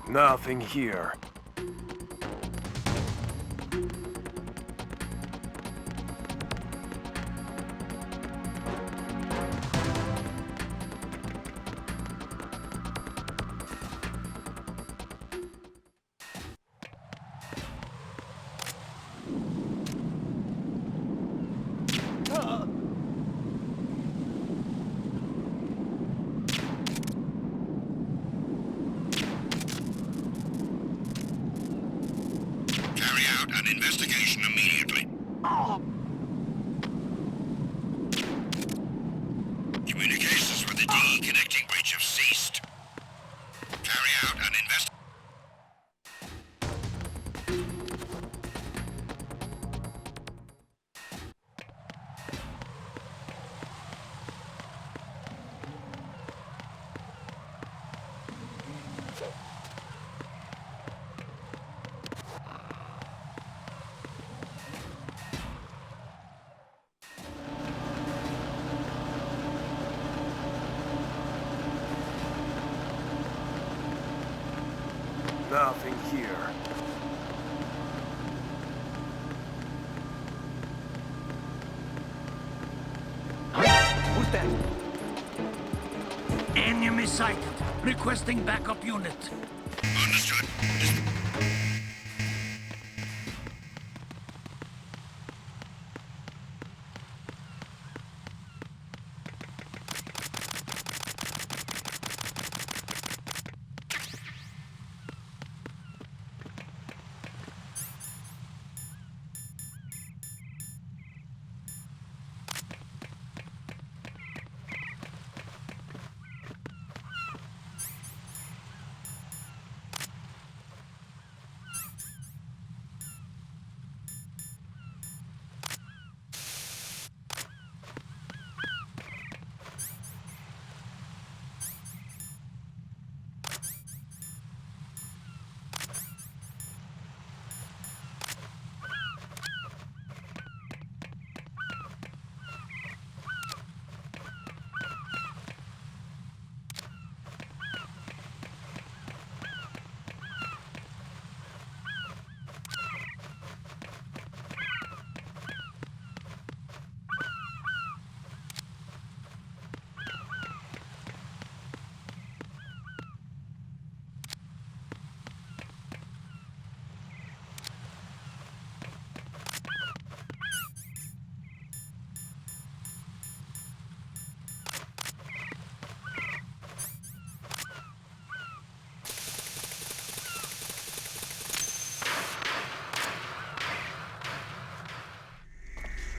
Nothing here. An investigation immediately. Communications with the D connecting breach have ceased. Carry out an investigation. Nothing here. Who's that? Enemy sighted. Requesting backup unit. Understood.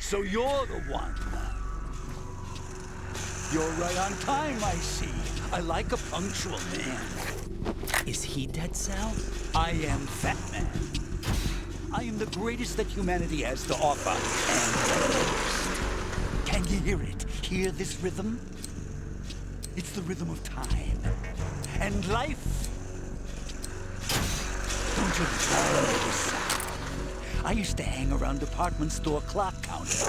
So you're the one. You're right on time, I see. I like a punctual man. Is he dead, Sal? I am Fatman. I am the greatest that humanity has to offer, and the greatest. Can you hear it? Hear this rhythm? It's the rhythm of time. And life. Don't you love this sound? I used to hang around department store clock counters.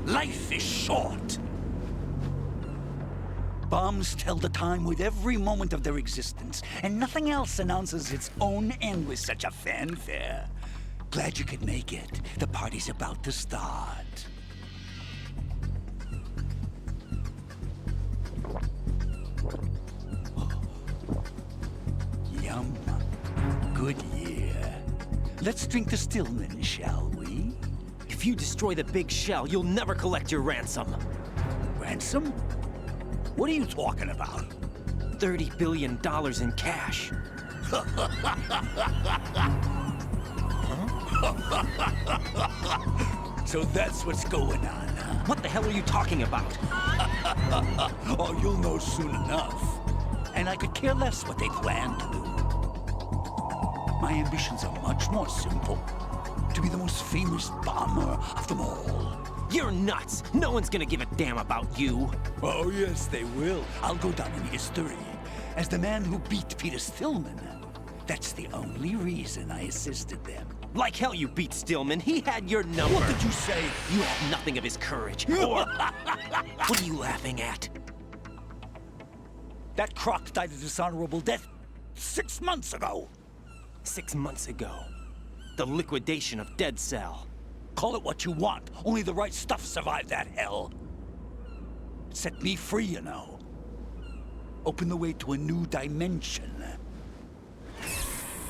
Life is short. Bombs tell the time with every moment of their existence, and nothing else announces its own end with such a fanfare. Glad you could make it. The party's about to start. Yum. Good year. Let's drink the Stillman, shall we? If you destroy the big shell, you'll never collect your ransom. Ransom? What are you talking about? $30 billion in cash. So that's what's going on, huh? What the hell are you talking about? Oh, you'll know soon enough. And I could care less what they plan to do. My ambitions are much more simple. To be the most famous bomber of them all. You're nuts! No one's gonna give a damn about you. Oh, yes, they will. I'll go down in history as the man who beat Peter Stillman. That's the only reason I assisted them. Like hell you beat Stillman. He had your number. What did you say? You have nothing of his courage. Or... What are you laughing at? That croc died a dishonorable death 6 months ago. 6 months ago. The liquidation of Dead Cell. Call it what you want. Only the right stuff survived that hell. It set me free, you know. Opened the way to a new dimension.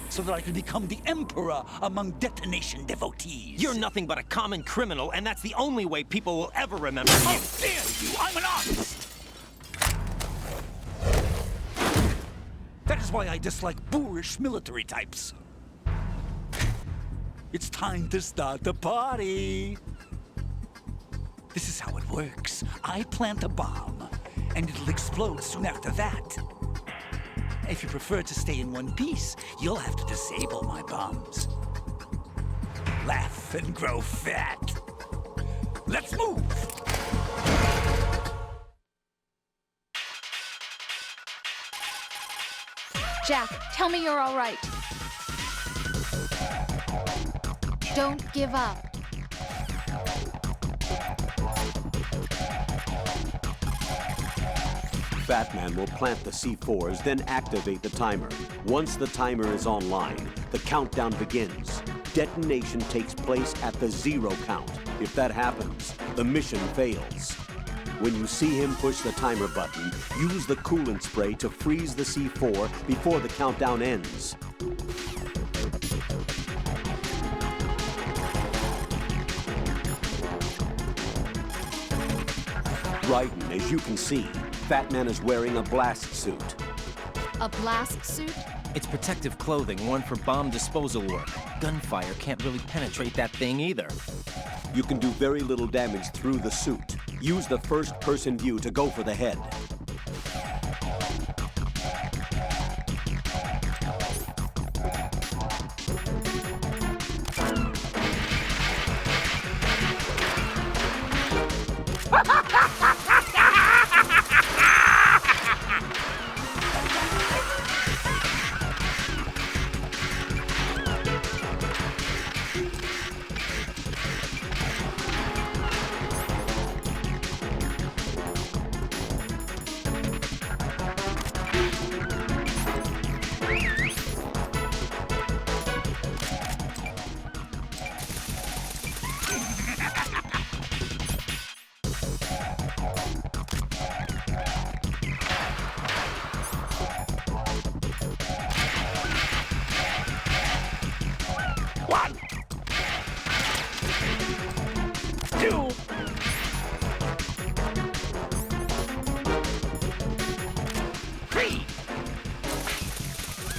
So that I could become the emperor among detonation devotees. You're nothing but a common criminal, and that's the only way people will ever remember you. How dare you! I'm an artist! That is why I dislike boorish military types. It's time to start the party. This is how it works. I plant a bomb, and it'll explode soon after that. If you prefer to stay in one piece, you'll have to disable my bombs. Laugh and grow fat. Let's move! Jack, tell me you're all right. Don't give up. Fatman will plant the C4s, then activate the timer. Once the timer is online, the countdown begins. Detonation takes place at the 0 count. If that happens, the mission fails. When you see him push the timer button, use the coolant spray to freeze the C4 before the countdown ends. Raiden, as you can see, Fatman is wearing a blast suit. A blast suit? It's protective clothing worn for bomb disposal work. Gunfire can't really penetrate that thing either. You can do very little damage through the suit. Use the first-person view to go for the head.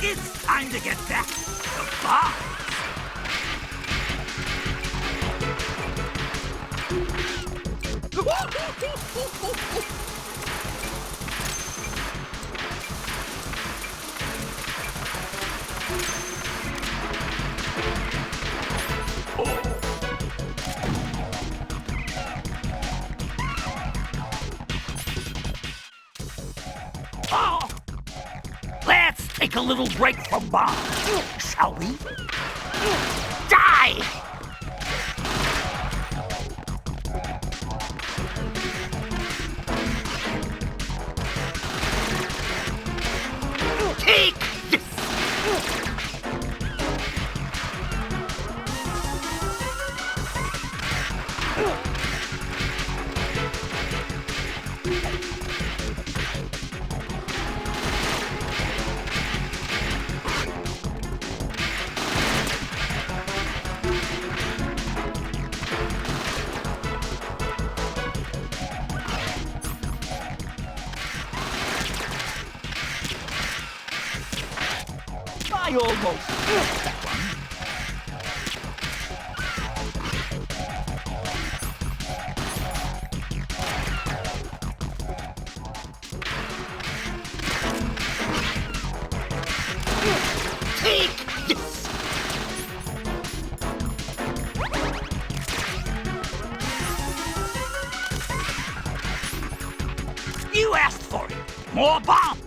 It's time to get back to bomb! Let's take a little break from bombs, shall we? Die! Take this! I almost missed that one. Take this! You asked for it! More bombs!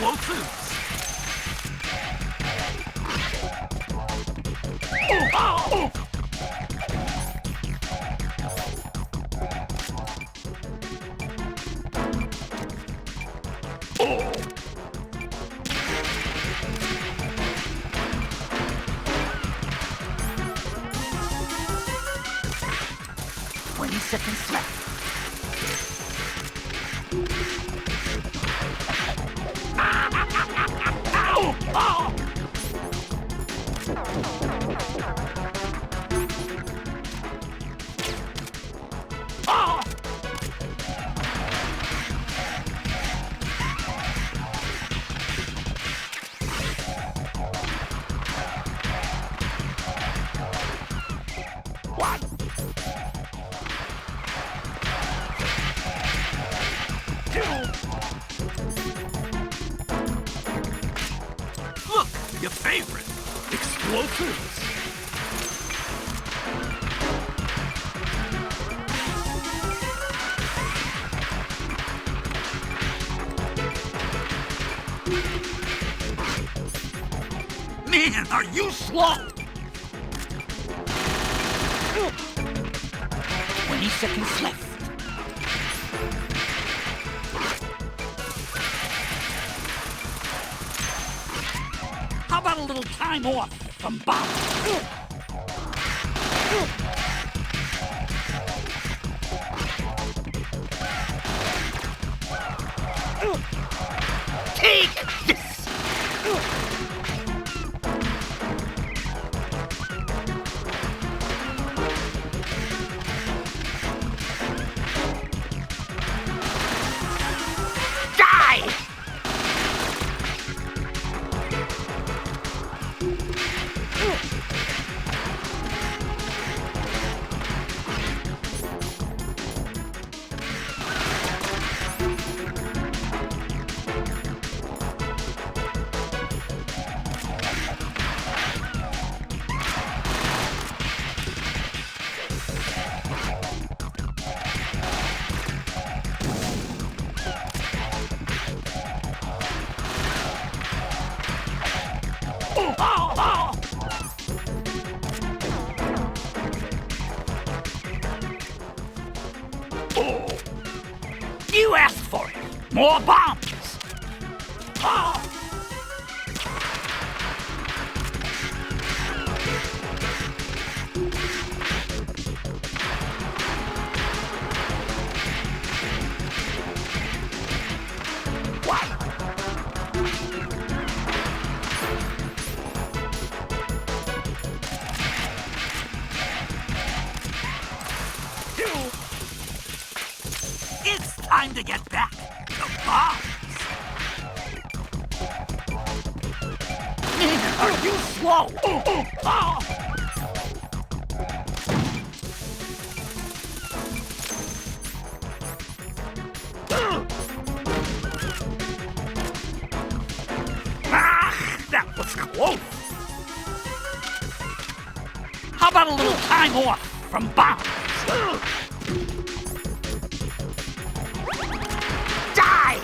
Explosives! Seconds left. Look, your favorite. Explosives. Man, are you slow? 20 seconds left. How about a little time off from Bob? Take this! Die! You asked for it. More bombs. It's time to get back the bombs. Man, are you slow? That was close. How about a little time off from bombs? Die!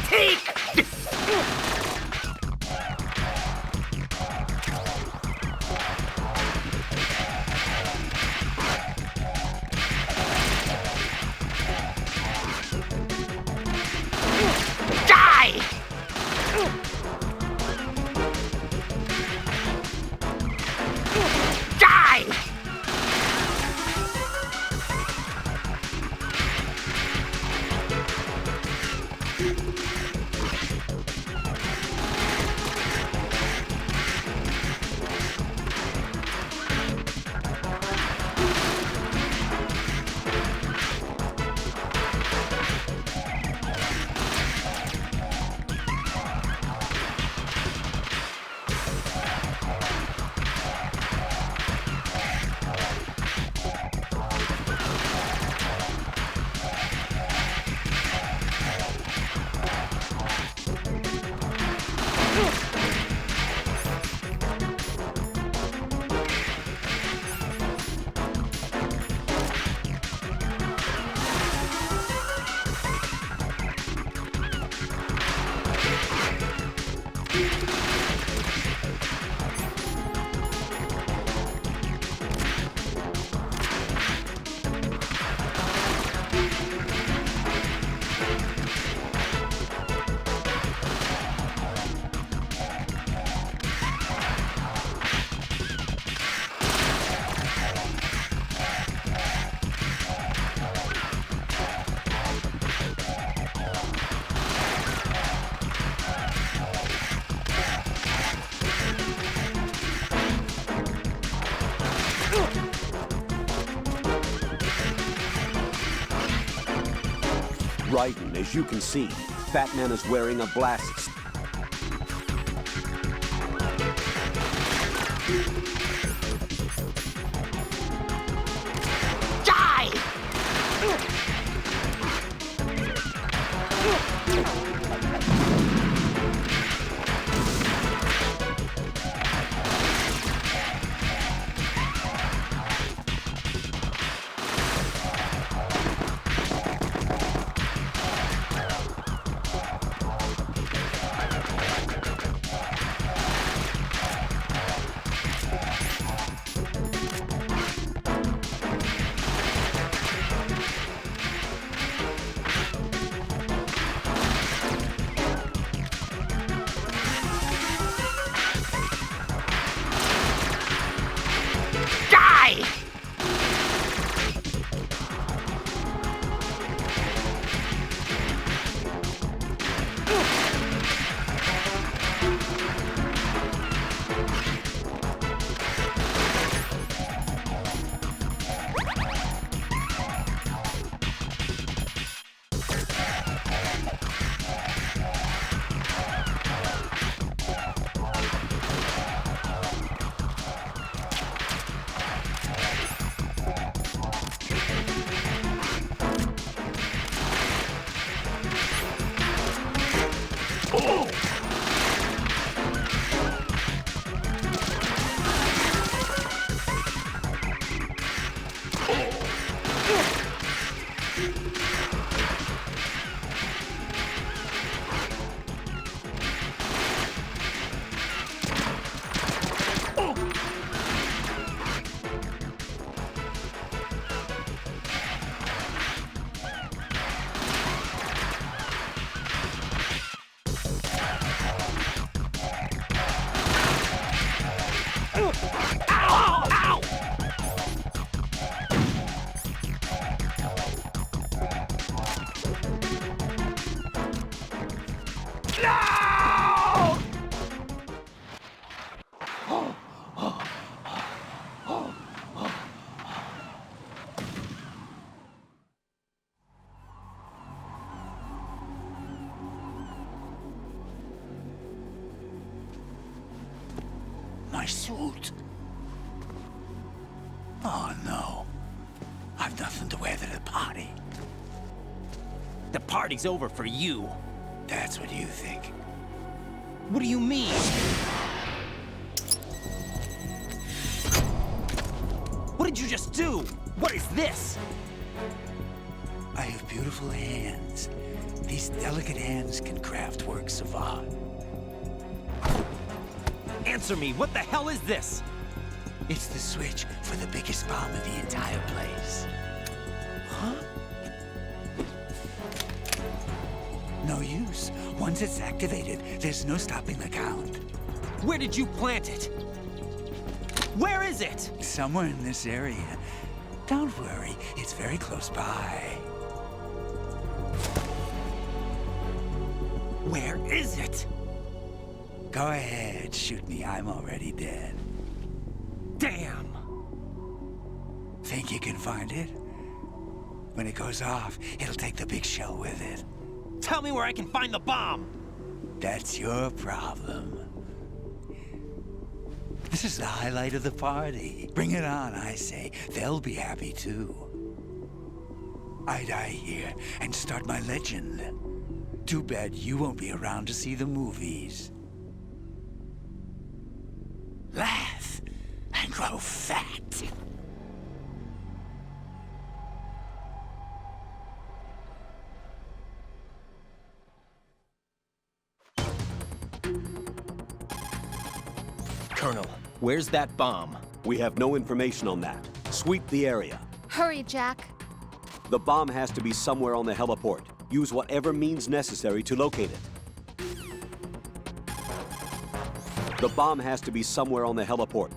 Take this! Die! Raiden, as you can see, Fatman is wearing a blast. My suit. Oh, no. I've nothing to wear to the party. The party's over for you. That's what you think. What do you mean? What did you just do? What is this? I have beautiful hands. These delicate hands can craft works of art. Answer me, what the hell is this? It's the switch for the biggest bomb in the entire place. Huh? No use. Once it's activated, there's no stopping the count. Where did you plant it? Where is it? Somewhere in this area. Don't worry, it's very close by. Where is it? Go ahead, shoot me. I'm already dead. Damn! Think you can find it? When it goes off, it'll take the big show with it. Tell me where I can find the bomb! That's your problem. This is the highlight of the party. Bring it on, I say. They'll be happy too. I die here and start my legend. Too bad you won't be around to see the movies. Laugh and grow fat. Colonel, where's that bomb? We have no information on that. Sweep the area. Hurry, Jack. The bomb has to be somewhere on the heliport. Use whatever means necessary to locate it. The bomb has to be somewhere on the heliport.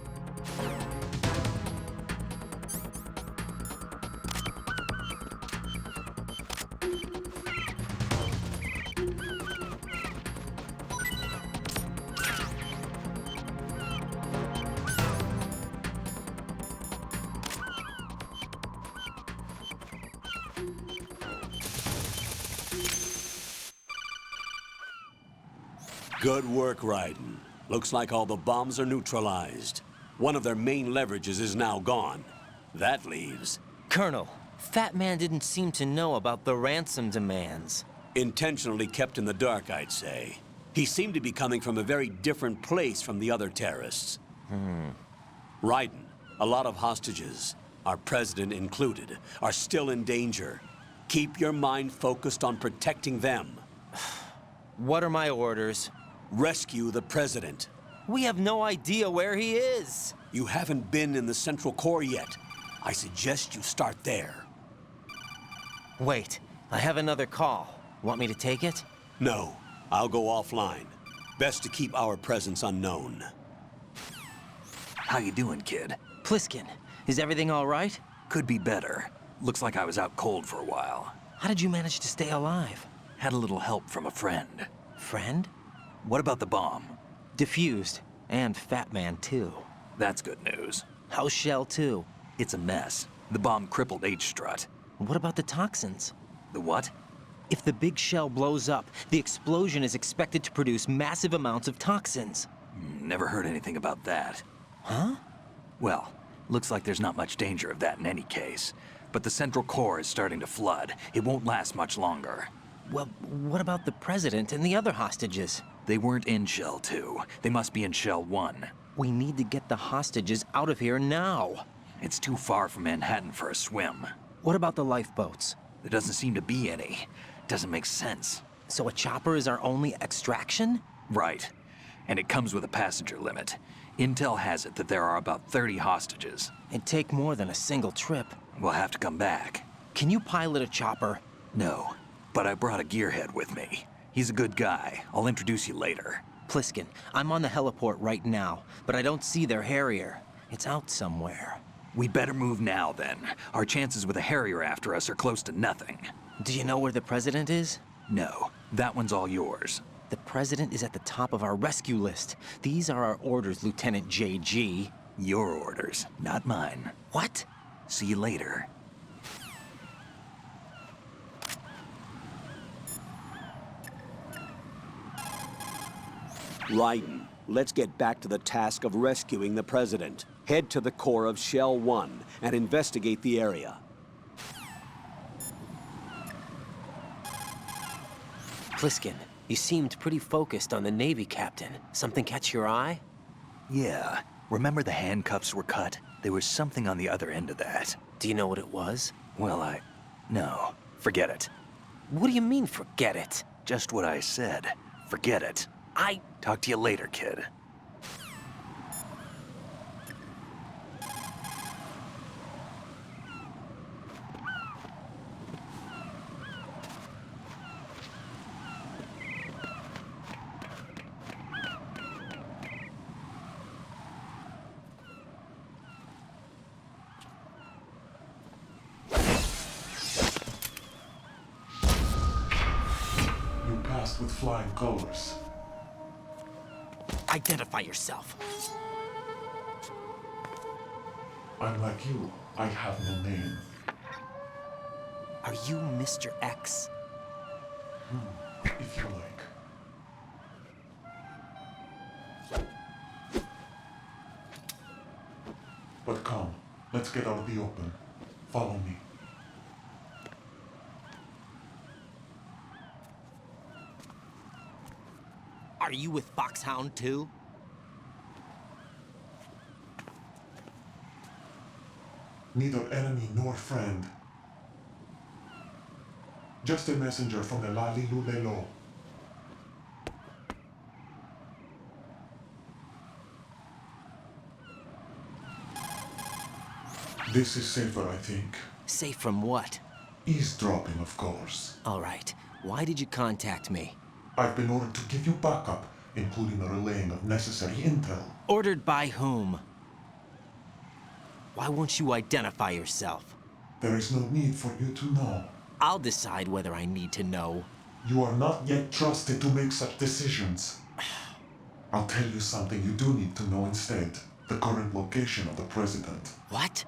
Good work, Raiden. Looks like all the bombs are neutralized. One of their main leverages is now gone. That leaves... Colonel, Fatman didn't seem to know about the ransom demands. Intentionally kept in the dark, I'd say. He seemed to be coming from a very different place from the other terrorists. Raiden, a lot of hostages, our president included, are still in danger. Keep your mind focused on protecting them. What are my orders? Rescue the president. We have no idea where he is. You haven't been in the Central Core yet. I suggest you start there. Wait, I have another call. Want me to take it? No, I'll go offline. Best to keep our presence unknown. How you doing, kid? Pliskin, is everything all right? Could be better. Looks like I was out cold for a while. How did you manage to stay alive? Had a little help from a friend. Friend? What about the bomb? Diffused. And Fatman, too. That's good news. How's Shell, too? It's a mess. The bomb crippled H-Strut. What about the toxins? The what? If the big shell blows up, the explosion is expected to produce massive amounts of toxins. Never heard anything about that. Huh? Well, looks like there's not much danger of that in any case. But the Central Core is starting to flood. It won't last much longer. Well, what about the president and the other hostages? They weren't in Shell 2. They must be in Shell 1. We need to get the hostages out of here now. It's too far from Manhattan for a swim. What about the lifeboats? There doesn't seem to be any. Doesn't make sense. So a chopper is our only extraction? Right. And it comes with a passenger limit. Intel has it that there are about 30 hostages. It'd take more than a single trip. We'll have to come back. Can you pilot a chopper? No, but I brought a gearhead with me. He's a good guy. I'll introduce you later. Pliskin, I'm on the heliport right now, but I don't see their Harrier. It's out somewhere. We better move now, then. Our chances with a Harrier after us are close to nothing. Do you know where the president is? No, that one's all yours. The president is at the top of our rescue list. These are our orders, Lieutenant JG. Your orders, not mine. What? See you later. Raiden, let's get back to the task of rescuing the president. Head to the core of Shell 1 and investigate the area. Pliskin, you seemed pretty focused on the Navy captain. Something catch your eye? Yeah. Remember the handcuffs were cut? There was something on the other end of that. Do you know what it was? Well, No. Forget it. What do you mean, forget it? Just what I said. Forget it. Talk to you later, kid. You passed with flying colors. Identify yourself. I'm like you. I have no name. Are you Mr. X? If you like. But come, let's get out of the open. Follow me. Are you with Foxhound too? Neither enemy nor friend. Just a messenger from the Lalilulelo. This is safer, I think. Safe from what? Eavesdropping, of course. All right. Why did you contact me? I've been ordered to give you backup, including the relaying of necessary intel. Ordered by whom? Why won't you identify yourself? There is no need for you to know. I'll decide whether I need to know. You are not yet trusted to make such decisions. I'll tell you something you do need to know instead. The current location of the president. What?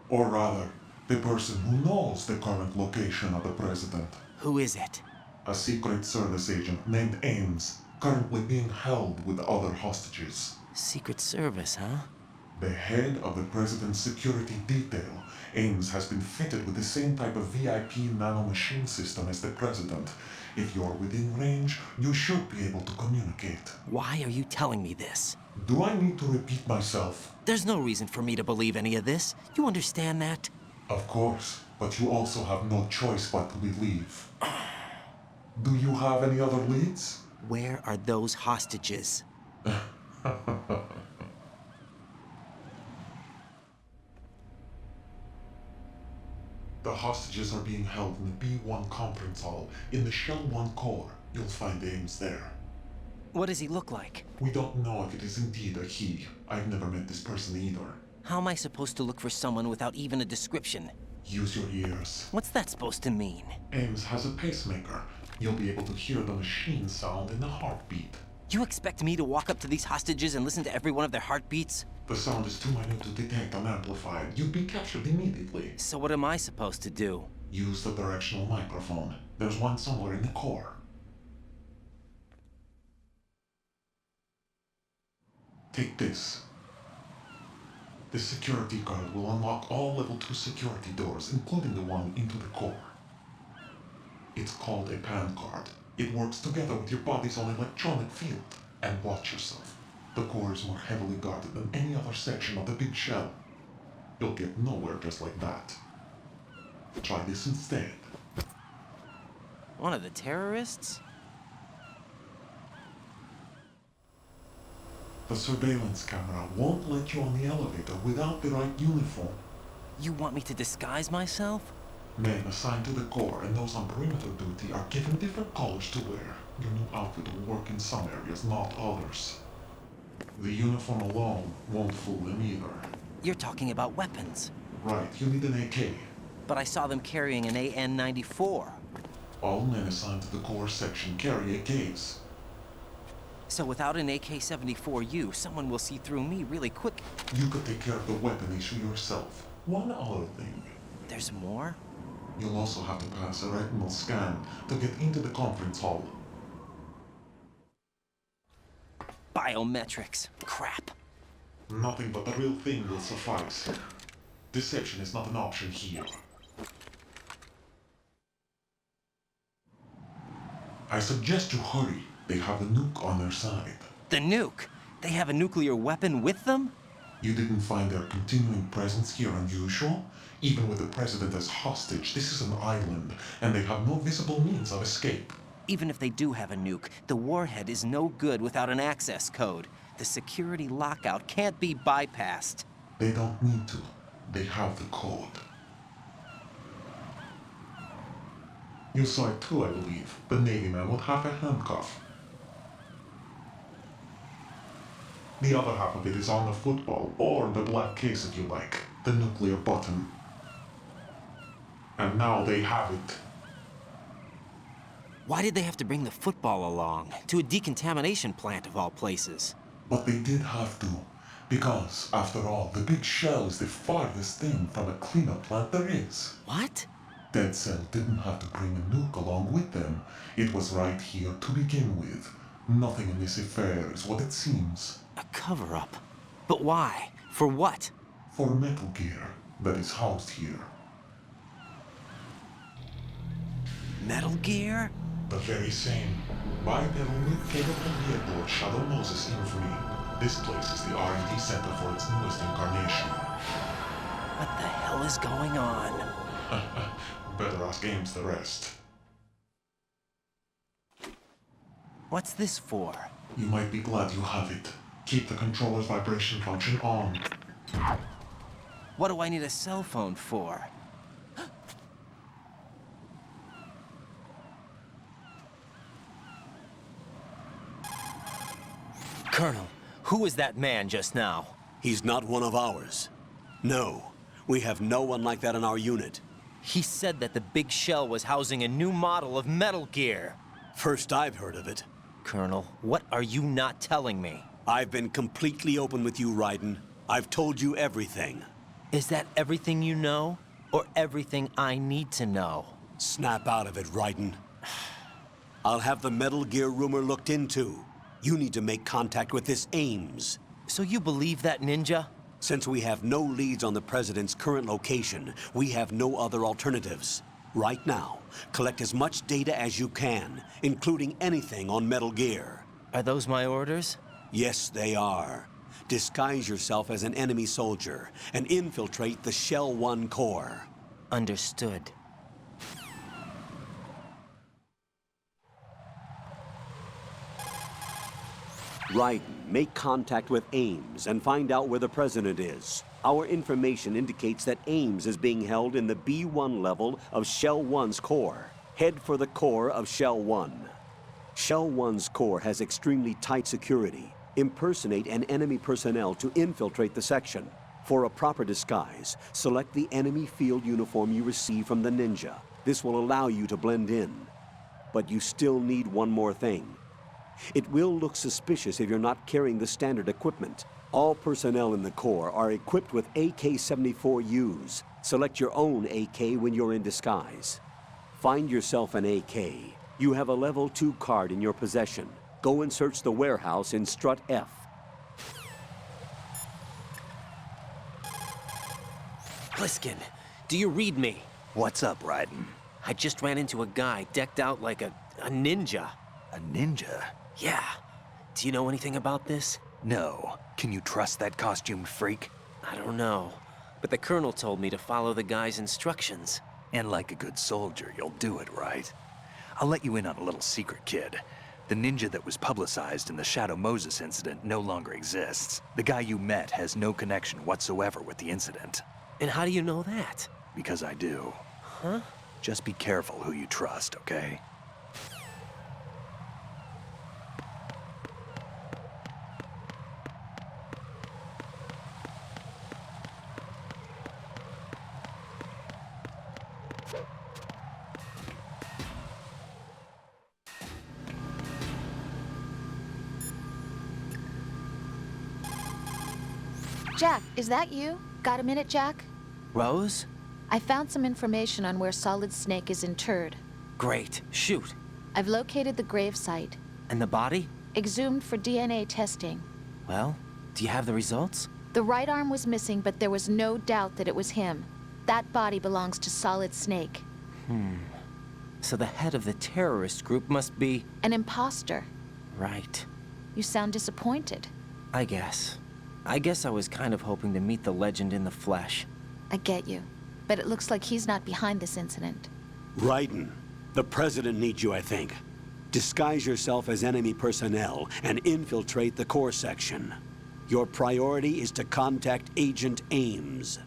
Or rather, the person who knows the current location of the president. Who is it? A secret service agent named Ames. currently being held with other hostages. Secret Service, huh? The head of the President's security detail, Ames, has been fitted with the same type of VIP nanomachine system as the President. If you're within range, you should be able to communicate. Why are you telling me this? Do I need to repeat myself? There's no reason for me to believe any of this. You understand that? Of course, but you also have no choice but to believe. Do you have any other leads? Where are those hostages? The hostages are being held in the B1 conference hall in the Shell 1 core. You'll find Ames there. What does he look like? We don't know if it is indeed a he. I've never met this person either. How am I supposed to look for someone without even a description? Use your ears. What's that supposed to mean? Ames has a pacemaker. You'll be able to hear the machine sound in the heartbeat. You expect me to walk up to these hostages and listen to every one of their heartbeats? The sound is too minute to detect and amplify. You'd be captured immediately. So what am I supposed to do? Use the directional microphone. There's one somewhere in the core. Take this. This security card will unlock all level 2 security doors, including the one into the core. It's called a PAN card. It works together with your body's own electronic field. And watch yourself. The core is more heavily guarded than any other section of the big shell. You'll get nowhere just like that. Try this instead. One of the terrorists? The surveillance camera won't let you on the elevator without the right uniform. You want me to disguise myself? Men assigned to the core and those on perimeter duty are given different colors to wear. Your new outfit will work in some areas, not others. The uniform alone won't fool them either. You're talking about weapons. Right, you need an AK. But I saw them carrying an AN-94. All men assigned to the core section carry AKs. So without an AK-74U, someone will see through me really quick. You could take care of the weapon issue yourself. One other thing. There's more? You'll also have to pass a retinal scan to get into the conference hall. Biometrics. Crap. Nothing but the real thing will suffice. Deception is not an option here. I suggest you hurry. They have the nuke on their side. The nuke? They have a nuclear weapon with them? You didn't find their continuing presence here unusual? Even with the president as hostage, this is an island, and they have no visible means of escape. Even if they do have a nuke, the warhead is no good without an access code. The security lockout can't be bypassed. They don't need to. They have the code. You saw it too, I believe. The Navy man with half a handcuff. The other half of it is on the football, or the black case if you like. The nuclear button. And now they have it. Why did they have to bring the football along? To a decontamination plant of all places. But they did have to. Because, after all, the big shell is the farthest thing from a cleanup plant there is. What? Dead Cell didn't have to bring a nuke along with them. It was right here to begin with. Nothing in this affair is what it seems. A cover-up? But why? For what? For Metal Gear that is housed here. Metal Gear? The very same. Bipedal nuke-capable vehicle of Shadow Moses infamy. This place is the R&D center for its newest incarnation. What the hell is going on? Better ask Ames the rest. What's this for? You might be glad you have it. Keep the controller's vibration function on. What do I need a cell phone for? Colonel, who was that man just now? He's not one of ours. No, we have no one like that in our unit. He said that the big shell was housing a new model of Metal Gear. First I've heard of it. Colonel, what are you not telling me? I've been completely open with you, Raiden. I've told you everything. Is that everything you know? Or everything I need to know? Snap out of it, Raiden. I'll have the Metal Gear rumor looked into. You need to make contact with this Ames. So you believe that ninja? Since we have no leads on the President's current location, we have no other alternatives. Right now, collect as much data as you can, including anything on Metal Gear. Are those my orders? Yes, they are. Disguise yourself as an enemy soldier and infiltrate the Shell 1 core. Understood. Raiden, make contact with Ames and find out where the President is. Our information indicates that Ames is being held in the B1 level of Shell 1's core. Head for the core of Shell 1. Shell 1's core has extremely tight security. Impersonate an enemy personnel to infiltrate the section. For a proper disguise, select the enemy field uniform you receive from the ninja. This will allow you to blend in. But you still need one more thing. It will look suspicious if you're not carrying the standard equipment. All personnel in the Corps are equipped with AK-74Us. Select your own AK when you're in disguise. Find yourself an AK. You have a level 2 card in your possession. Go and search the warehouse in Strut F. Pliskin, do you read me? What's up, Raiden? I just ran into a guy decked out like a ninja. A ninja? Yeah. Do you know anything about this? No. Can you trust that costumed freak? I don't know. But the colonel told me to follow the guy's instructions. And like a good soldier, you'll do it, right? I'll let you in on a little secret, kid. The ninja that was publicized in the Shadow Moses incident no longer exists. The guy you met has no connection whatsoever with the incident. And how do you know that? Because I do. Huh? Just be careful who you trust, okay? Jack, is that you? Got a minute, Jack? Rose? I found some information on where Solid Snake is interred. Great. Shoot. I've located the grave site. And the body? Exhumed for DNA testing. Well, do you have the results? The right arm was missing, but there was no doubt that it was him. That body belongs to Solid Snake. So the head of the terrorist group must be... An imposter. Right. You sound disappointed. I guess I was kind of hoping to meet the legend in the flesh. I get you. But it looks like he's not behind this incident. Raiden, the President needs you, I think. Disguise yourself as enemy personnel and infiltrate the core section. Your priority is to contact Agent Ames.